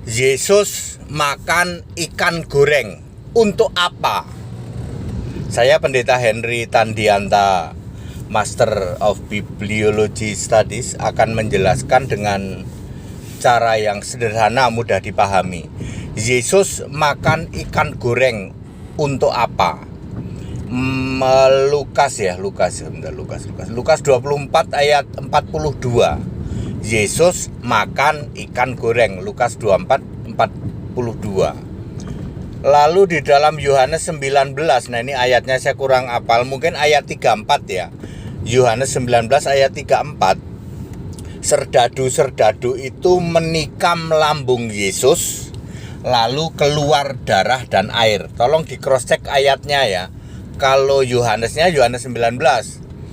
Yesus makan ikan goreng untuk apa? Saya Pendeta Henry Tandianta, Master of Bibliology Studies, akan menjelaskan dengan cara yang sederhana, mudah dipahami. Yesus makan ikan goreng untuk apa? Lukas 24 ayat 42. Yesus makan ikan goreng, Lukas 24 42. Lalu di dalam Yohanes 19, nah ini ayatnya saya kurang hafal, mungkin ayat 34 ya. Yohanes 19 ayat 34. Serdadu-serdadu itu menikam lambung Yesus, lalu keluar darah dan air. Tolong di cross check ayatnya ya. Kalau Yohanesnya Yohanes 19,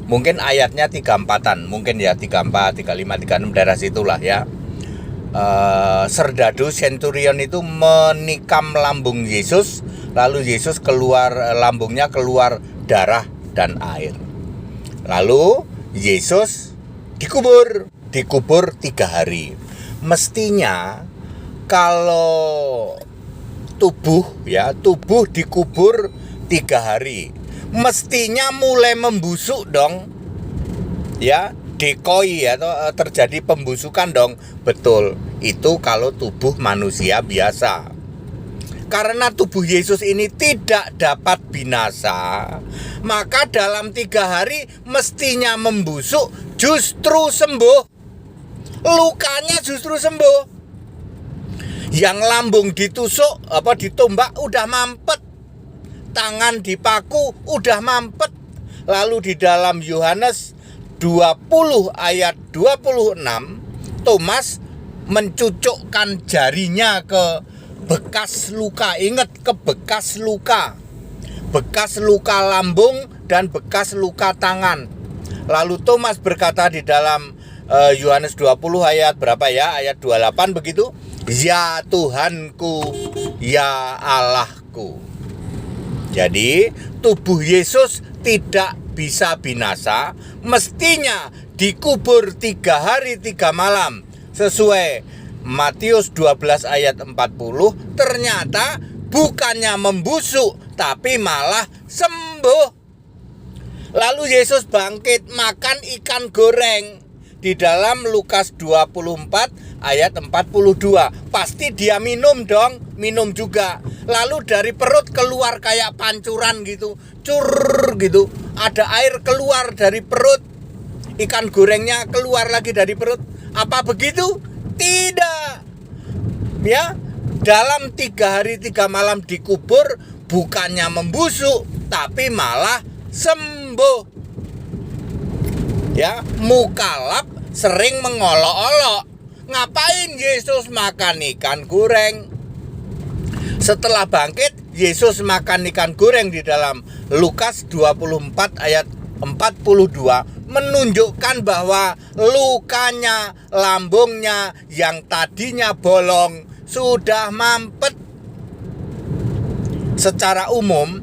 mungkin ayatnya 34-an, mungkin ya 34, 35, 36 daerah situlah ya. Serdadu centurion itu menikam lambung Yesus, lalu Yesus keluar, lambungnya keluar darah dan air. Lalu Yesus dikubur 3 hari. Mestinya kalau tubuh dikubur 3 hari, mestinya mulai membusuk dong, ya, dekoi atau terjadi pembusukan dong. Betul, itu kalau tubuh manusia biasa. Karena tubuh Yesus ini tidak dapat binasa, maka dalam 3 hari mestinya membusuk, justru sembuh. Lukanya justru sembuh. Yang lambung ditusuk, ditombak udah mampet, tangan dipaku udah mampet. Lalu di dalam Yohanes 20 ayat 26, Thomas mencucukkan jarinya ke bekas luka. Ingat, ke bekas luka lambung dan bekas luka tangan. Lalu Thomas berkata di dalam Yohanes 20 ayat berapa ya? Ayat 28 begitu. Ya Tuhanku, ya Allahku. Jadi tubuh Yesus tidak bisa binasa, mestinya dikubur 3 hari 3 malam sesuai Matius 12 ayat 40. Ternyata bukannya membusuk, tapi malah sembuh. Lalu Yesus bangkit makan ikan goreng di dalam Lukas 24 ayat 42. Pasti dia minum dong, minum juga. Lalu dari perut keluar kayak pancuran gitu, cur gitu. Ada air keluar dari perut, ikan gorengnya keluar lagi dari perut. Apa begitu? Tidak. Ya, dalam 3 hari 3 malam dikubur, bukannya membusuk, tapi malah sembuh. Ya, Mukalab sering mengolok-olok, ngapain Yesus makan ikan goreng? Setelah bangkit, Yesus makan ikan goreng di dalam Lukas 24 ayat 42, menunjukkan bahwa lukanya, lambungnya yang tadinya bolong sudah mampet. Secara umum,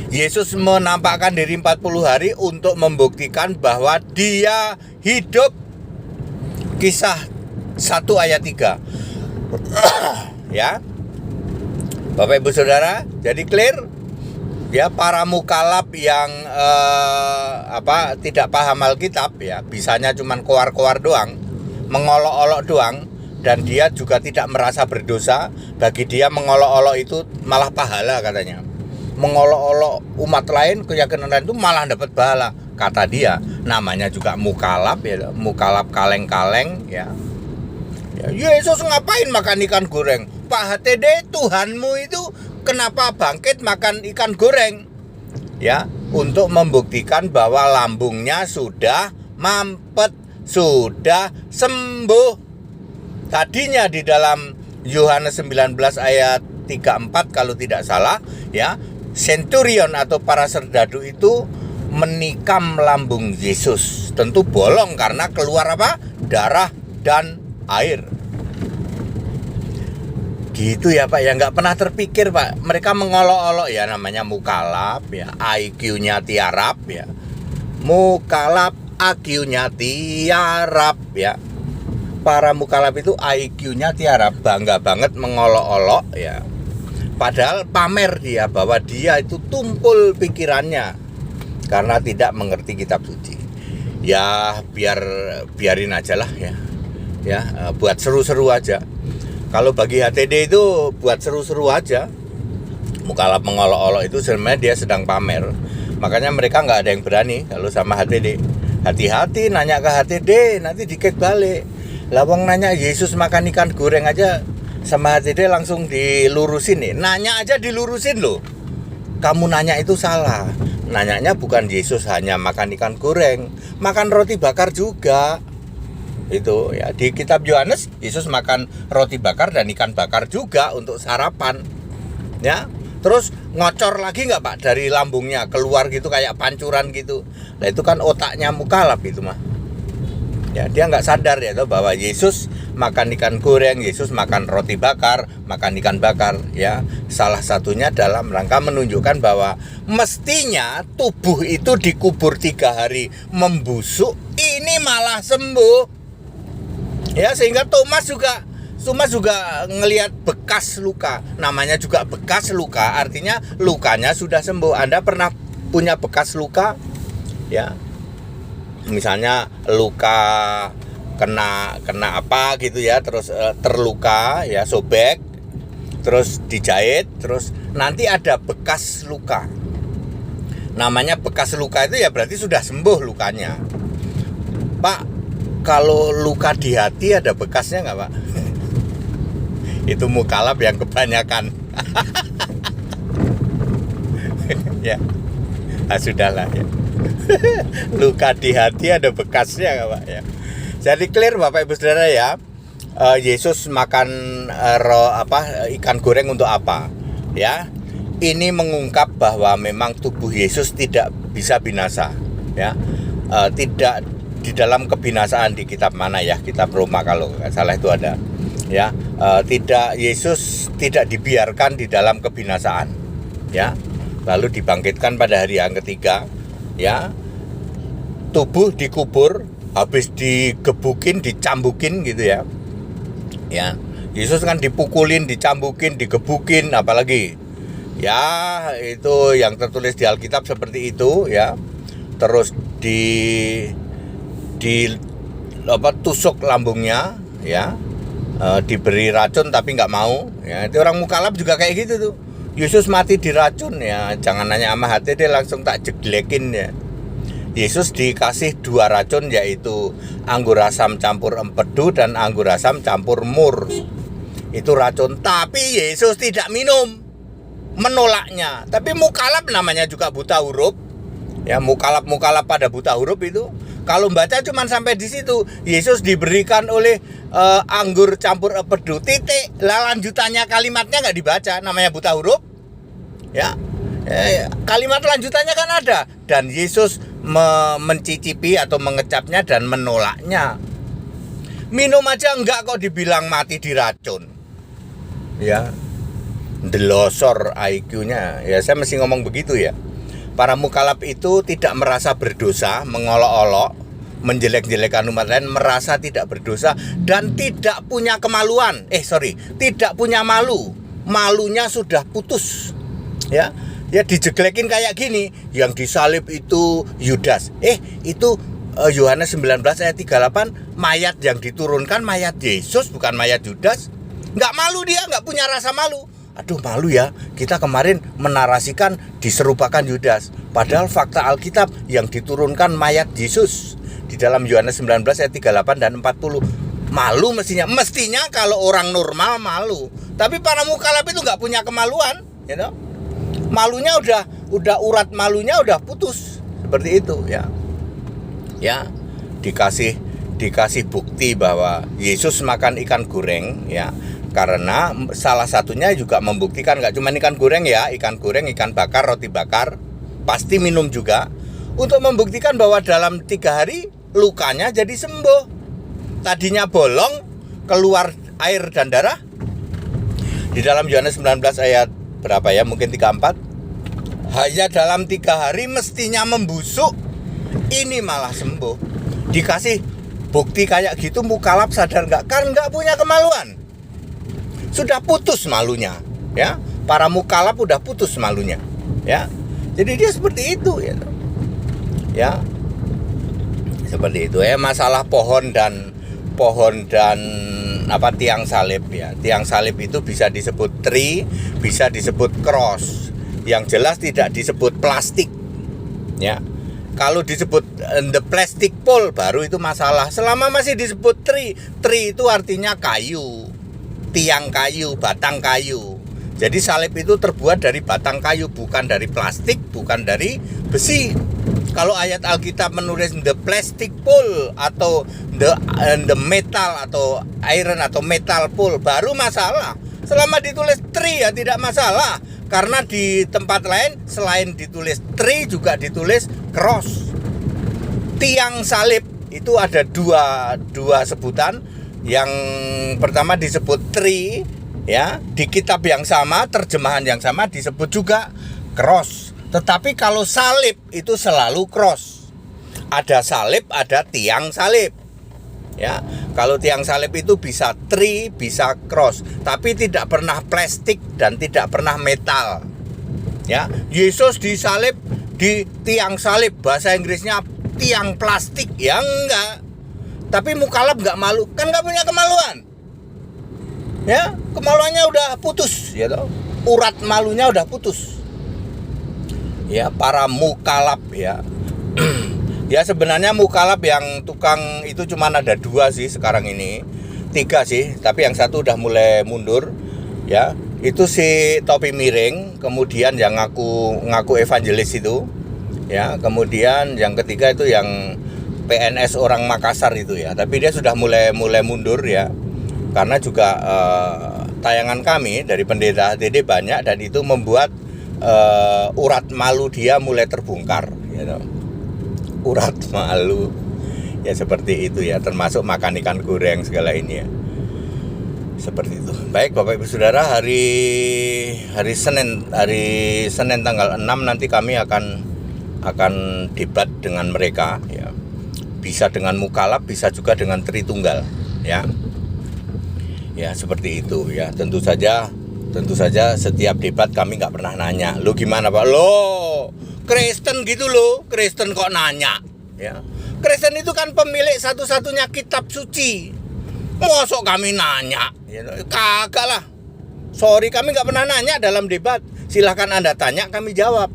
Yesus menampakkan diri 40 hari untuk membuktikan bahwa dia hidup. Kisah 1 ayat 3. Ya, Bapak Ibu Saudara, jadi clear? Ya, para mukalab yang tidak paham Alkitab ya, bisanya cuman koar-koar doang, mengolok-olok doang, dan dia juga tidak merasa berdosa. Bagi dia mengolok-olok itu malah pahala katanya. Mengolok-olok umat lain, keyakinan lain itu malah dapat pahala, kata dia. Namanya juga mukalab ya, mukalab kaleng-kaleng ya. Yesus ngapain makan ikan goreng? Pak HTD, Tuhanmu itu kenapa bangkit makan ikan goreng? Ya, untuk membuktikan bahwa lambungnya sudah mampet, sudah sembuh. Tadinya di dalam Yohanes 19 ayat 34 kalau tidak salah ya, centurion atau para serdadu itu menikam lambung Yesus. Tentu bolong karena keluar apa? Darah dan air. Gitu ya Pak, ya nggak pernah terpikir Pak. Mereka mengolok-olok ya, namanya mukalab ya, IQ-nya tiarap ya. Mukalab IQ-nya tiarap ya. para mukalaf itu IQ-nya tiara, bangga banget mengolok-olok ya. Padahal pamer dia bahwa dia itu tumpul pikirannya karena tidak mengerti kitab suci. Ya biarin aja lah ya. Ya, buat seru-seru aja. Kalau bagi HTD itu buat seru-seru aja. Mukalaf mengolok-olok itu sebenarnya dia sedang pamer. Makanya mereka nggak ada yang berani kalau sama HTD. Hati-hati nanya ke HTD, nanti dikek balik. Lawang nanya Yesus makan ikan goreng aja sama HTD langsung dilurusin nih. Nanya aja dilurusin loh. Kamu nanya itu salah. Nanyanya bukan Yesus hanya makan ikan goreng, makan roti bakar juga. Itu ya, di kitab Yohanes Yesus makan roti bakar dan ikan bakar juga untuk sarapan. Ya. Terus ngocor lagi nggak Pak dari lambungnya keluar gitu kayak pancuran gitu. Nah itu kan otaknya mukalaf itu mah. Ya dia nggak sadar ya tuh bahwa Yesus makan ikan goreng, Yesus makan roti bakar, makan ikan bakar. Ya salah satunya dalam rangka menunjukkan bahwa mestinya tubuh itu dikubur 3 hari membusuk, ini malah sembuh. Ya sehingga Thomas juga ngelihat bekas luka. Namanya juga bekas luka, artinya lukanya sudah sembuh. Anda pernah punya bekas luka? Ya. Misalnya luka kena apa gitu ya, terus terluka ya, sobek, terus dijahit, terus nanti ada bekas luka. Namanya bekas luka itu ya berarti sudah sembuh lukanya. Pak, kalau luka di hati ada bekasnya nggak Pak? Itu mukalaf yang kebanyakan. Ya, sudahlah ya. Luka di hati ada bekasnya nggak Pak ya? Jadi clear Bapak Ibu Saudara ya. Yesus makan ikan goreng untuk apa? Ya, ini mengungkap bahwa memang tubuh Yesus tidak bisa binasa. Ya, tidak di dalam kebinasaan di kitab mana ya? Kitab Roma kalau nggak salah itu ada. Ya, Yesus tidak dibiarkan di dalam kebinasaan, ya, lalu dibangkitkan pada hari yang ketiga, ya, tubuh dikubur, habis digebukin, dicambukin gitu ya, ya, Yesus kan dipukulin, dicambukin, digebukin, apalagi, ya, itu yang tertulis di Alkitab seperti itu, ya, terus tusuk lambungnya, ya. Diberi racun tapi nggak mau ya, itu orang mukalaf juga kayak gitu tuh. Yesus mati diracun ya, jangan nanya sama HTD langsung tak jeglekin ya. Yesus dikasih 2 racun yaitu anggur asam campur empedu dan anggur asam campur mur. Itu racun, tapi Yesus tidak minum, menolaknya. Tapi mukalaf namanya juga buta huruf ya, mukalaf pada buta huruf itu. Kalau baca cuman sampai di situ, Yesus diberikan oleh anggur campur empedu, titik. Lah lanjutannya kalimatnya nggak dibaca, namanya buta huruf. Ya, kalimat lanjutannya kan ada. Dan Yesus mencicipi atau mengecapnya dan menolaknya. Minum aja enggak kok dibilang mati diracun. Ya, delosor IQ-nya. Ya saya mesti ngomong begitu ya. Para mukalaf itu tidak merasa berdosa, mengolok-olok, menjelek-jelekan umat lain, merasa tidak berdosa dan tidak punya kemaluan. Tidak punya malu. Malunya sudah putus. Ya, dijeglekin kayak gini. Yang disalib itu Yudas. Itu Yohanes 19 ayat 38, mayat yang diturunkan mayat Yesus, bukan mayat Yudas. Nggak malu dia, nggak punya rasa malu. Aduh malu ya, kita kemarin menarasikan diserupakan Yudas. Padahal fakta Alkitab yang diturunkan mayat Yesus di dalam Yohanes 19 ayat 38 dan 40. Malu mestinya kalau orang normal malu. Tapi para mukalaf itu nggak punya kemaluan, you know? Malunya udah urat malunya udah putus. Seperti itu ya. Ya, dikasih bukti bahwa Yesus makan ikan goreng ya. Karena salah satunya juga membuktikan gak cuma ikan goreng ya, ikan goreng, ikan bakar, roti bakar, pasti minum juga. Untuk membuktikan bahwa dalam 3 hari lukanya jadi sembuh. Tadinya bolong, keluar air dan darah. Di dalam Yohanes 19 ayat berapa ya, mungkin 34. Hanya dalam 3 hari mestinya membusuk, ini malah sembuh. Dikasih bukti kayak gitu mukallaf sadar nggak? Kan nggak punya kemaluan, sudah putus malunya, ya. Para mukallaf udah putus malunya, ya. Jadi dia seperti itu, ya. Seperti itu ya. Masalah pohon dan tiang salib, ya. Tiang salib itu bisa disebut tree, bisa disebut cross. Yang jelas tidak disebut plastik, ya. Kalau disebut the plastic pole baru itu masalah. Selama masih disebut tree itu artinya kayu, tiang kayu, batang kayu. Jadi salib itu terbuat dari batang kayu, bukan dari plastik, bukan dari besi. Kalau ayat Alkitab menulis the plastic pole atau the metal atau iron atau metal pole baru masalah. Selama ditulis tree ya tidak masalah. Karena di tempat lain selain ditulis tree juga ditulis cross. Tiang salib itu ada dua sebutan. Yang pertama disebut tree, ya, di kitab yang sama, terjemahan yang sama disebut juga cross. Tetapi kalau salib itu selalu cross. Ada salib, ada tiang salib. Ya, kalau tiang salib itu bisa tree, bisa cross, tapi tidak pernah plastik dan tidak pernah metal. Ya, Yesus disalib di tiang salib, bahasa Inggrisnya tiang plastik, ya enggak. Tapi mukallaf enggak malu, kan enggak punya kemaluan. Ya, kemaluannya udah putus, ya toh. Urat malunya udah putus. Ya, para mukallaf, ya. Ya sebenarnya mukallaf yang tukang itu cuma ada 2 sih sekarang ini, 3 sih, tapi yang satu udah mulai mundur, ya. Itu si topi miring, kemudian yang ngaku evangelis itu, ya. Kemudian yang ketiga itu yang PNS orang Makassar itu, ya. Tapi dia sudah mulai mundur, ya. Karena juga tayangan kami dari pendeta HTD banyak dan itu membuat urat malu dia mulai terbongkar, ya. Urat malu, ya seperti itu, ya, termasuk makan ikan goreng segala ini, ya, seperti itu. Baik Bapak Ibu Saudara, hari Senin tanggal 6 nanti kami akan debat dengan mereka, ya. Bisa dengan mukallaf, bisa juga dengan Tritunggal, ya. Ya seperti itu, ya. Tentu saja setiap debat kami nggak pernah nanya, lo gimana Pak? Lo Kristen gitu loh, Kristen kok nanya, ya. Kristen itu kan pemilik satu-satunya kitab suci. Mosok kami nanya, ya, kagak lah. Sorry, kami nggak pernah nanya dalam debat. Silahkan Anda tanya, kami jawab,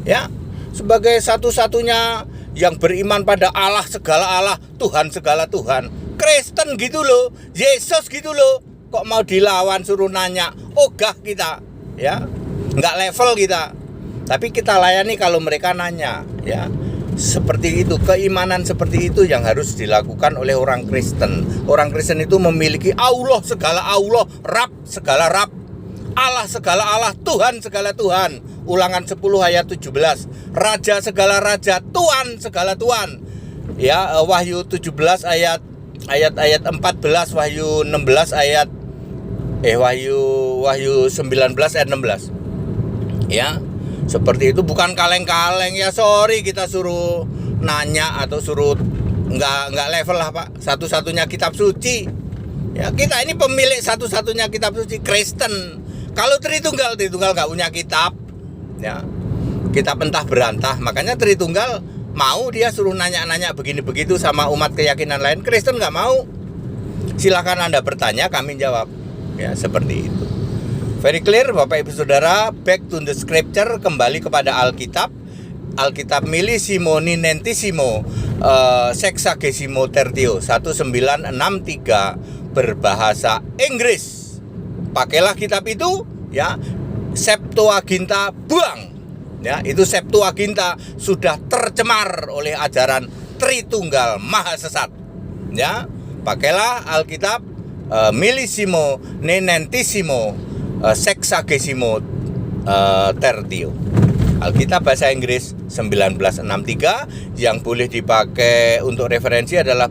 ya. Sebagai satu-satunya yang beriman pada Allah segala Allah, Tuhan segala Tuhan, Kristen gitu loh, Yesus gitu loh. Kok mau dilawan suruh nanya? Ogah kita, ya. Nggak level kita. Tapi kita layani kalau mereka nanya, ya. Seperti itu, keimanan seperti itu yang harus dilakukan oleh orang Kristen. Orang Kristen itu memiliki Allah segala Allah, Rab segala Rab, Allah segala Allah, Tuhan segala Tuhan. Ulangan 10 ayat 17. Raja segala raja, Tuhan segala Tuhan. Ya, Wahyu 17 ayat 14, Wahyu 16 ayat Wahyu 19 ayat 16. Ya. Seperti itu, bukan kaleng-kaleng, ya. Sorry kita suruh nanya atau suruh nggak level lah Pak. Satu-satunya kitab suci, ya, kita ini pemilik satu-satunya kitab suci, Kristen. Kalau Tritunggal nggak punya kitab, ya. Kitab entah berantah. Makanya Tritunggal mau dia suruh nanya-nanya begini begitu sama umat keyakinan lain. Kristen nggak mau. Silakan Anda bertanya, kami jawab, ya, seperti itu. Very clear Bapak Ibu Saudara. Back to the scripture, kembali kepada Alkitab. Alkitab Millesimo Ninentesimo Sexagesimo Tertio 1963 berbahasa Inggris. Pakailah kitab itu, ya. Septuaginta buang, ya. Itu Septuaginta sudah tercemar oleh ajaran Tritunggal Maha Sesat, ya. Pakailah Alkitab Millesimo Ninentesimo Sexagesimo Tertio. Alkitab bahasa Inggris 1963. Yang boleh dipakai untuk referensi adalah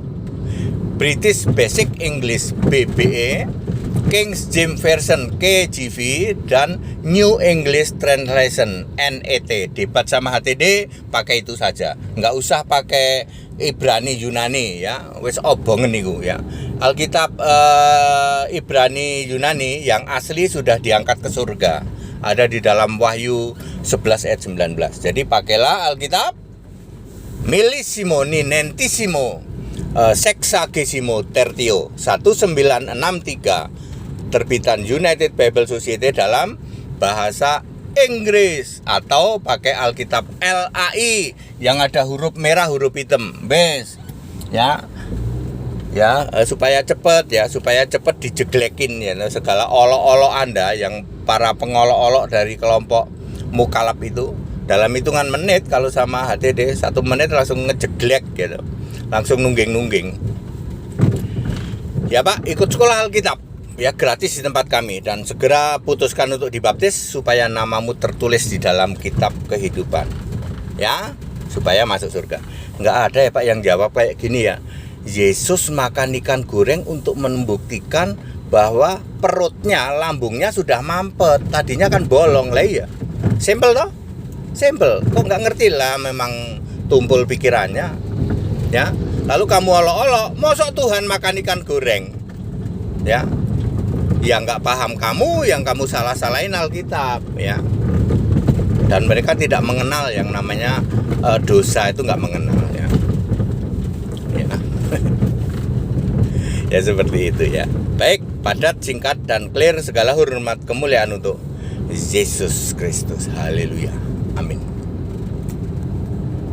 British Basic English BBE, King James Version KJV, dan New English Translation NET. Debat sama HTD pakai itu saja, nggak usah pakai Ibrani Yunani ya, wis obongen niku ya. Alkitab Ibrani Yunani yang asli sudah diangkat ke surga. Ada di dalam Wahyu 11 ayat 19. Jadi pakailah Alkitab Millesimo Ninentesimo Sexagesimo Tertio 1963 terbitan United Bible Society dalam bahasa Inggris, atau pakai Alkitab LAI yang ada huruf merah huruf hitam. Bes ya. Ya, supaya cepat dijeglekin ya segala olok-olok Anda yang para pengolok-olok dari kelompok mukalaf itu dalam hitungan menit. Kalau sama HTD 1 menit langsung ngejeglek gitu, langsung nungging ya Pak. Ikut sekolah Alkitab ya, gratis di tempat kami, dan segera putuskan untuk dibaptis supaya namamu tertulis di dalam kitab kehidupan ya, supaya masuk surga. Nggak ada ya Pak yang jawab kayak gini ya, Yesus makan ikan goreng untuk membuktikan bahwa perutnya, lambungnya sudah mampet. Tadinya kan bolong lah ya. Simple toh? Simple. Kok nggak ngerti lah, memang tumpul pikirannya. Ya. Lalu kamu olok-olok, mosok Tuhan makan ikan goreng? Ya. Yang nggak paham kamu, yang kamu salah-salahin Alkitab ya. Dan mereka tidak mengenal yang namanya dosa, itu nggak mengenal ya. Ya seperti itu ya. Baik, padat, singkat, dan clear. Segala hormat kemuliaan untuk Yesus Kristus. Haleluya. Amin.